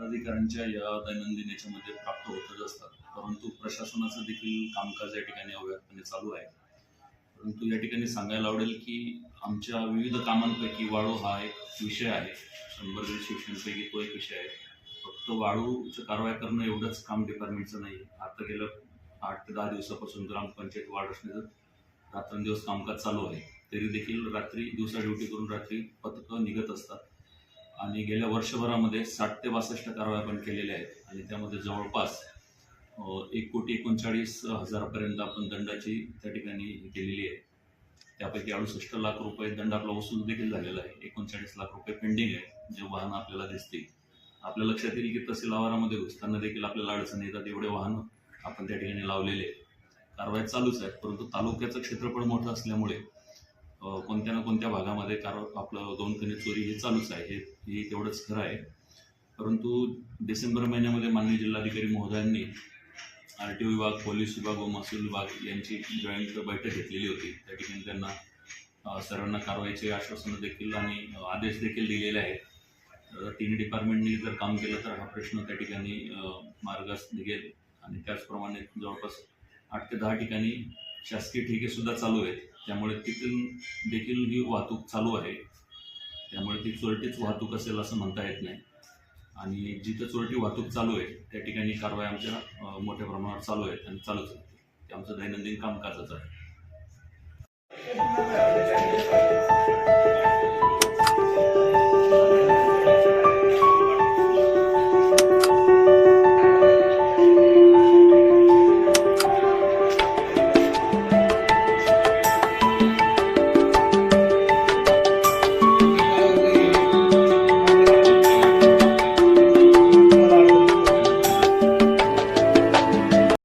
अधिकाऱ्यांच्या या दैनंदिन याच्यामध्ये प्राप्त होतच असतात, परंतु प्रशासनाचं देखील कामकाज या ठिकाणी अव्याहतपणे चालू आहे. परंतु या ठिकाणी सांगायला आवडेल की आमच्या विविध कामांपैकी वाळू हा एक विषय आहे. 100-150 विषयांपैकी तो एक विषय आहे. फक्त वाळूच्या कारवाया करणं एवढंच काम डिपार्टमेंटचं नाही. आता गेलं 8 ते 10 दिवसापासून ग्रामपंचायत वार्ड असण्याचं रात्रंदिवस कामकाज चालू आहे. तरी देखील दिवसा ड्युटी करून रात्री पथकं निघत असतात आणि गेल्या वर्षभरामध्ये 60 ते 62 कारवाया आपण केलेल्या आहेत आणि त्यामध्ये जवळपास 1,39,00,000 पर्यंत आपण दंडाची त्या ठिकाणी केलेली आहे. त्यापैकी 68 लाख रुपये दंड आपला वसूल देखील झालेला आहे. 39 लाख रुपये पेंडिंग आहे. जे वाहन आपल्याला दिसतील, आपल्या लक्षात येईल की तहसील आवारामध्ये घुसताना देखील आपल्याला अडचणी येतात. एवढे वाहन आपण त्या ठिकाणी लावलेले आहेत. कारवाई चालूच आहेत, परंतु तालुक्याचं क्षेत्रफळ मोठं असल्यामुळे कोणत्या ना कोणत्या भागामध्ये आपलं गौणखनिज चोरी हे चालूच आहे. हे तेवढंच खरं आहे. परंतु डिसेंबर महिन्यामध्ये माननीय जिल्हाधिकारी महोदयांनी RTO विभाग, पोलीस विभाग व महसूल विभाग यांची जॉईंट बैठक घेतलेली होती. त्या ठिकाणी त्यांना सर्वांना कारवाईचे आश्वासनं देखील आणि आदेश देखील दिलेले आहेत. तिन्ही डिपार्टमेंटनी जर काम केलं तर हा प्रश्न त्या ठिकाणी मार्गास निघेल आणि त्याचप्रमाणे जवळपास 8 ते 10 ठिकाणी शासकीय ठेकेसुद्धा चालू आहेत. त्यामुळे तिथून देखील ही वाहतूक चालू आहे. त्यामुळे ती चोरटीच वाहतूक असेल असं म्हणता येत नाही आणि जिथं चोरटी वाहतूक चालू आहे त्या ठिकाणी कारवाई आमच्या मोठ्या प्रमाणावर चालू आहेत आणि चालूच आहे. ते आमचं दैनंदिन कामकाजच आहे.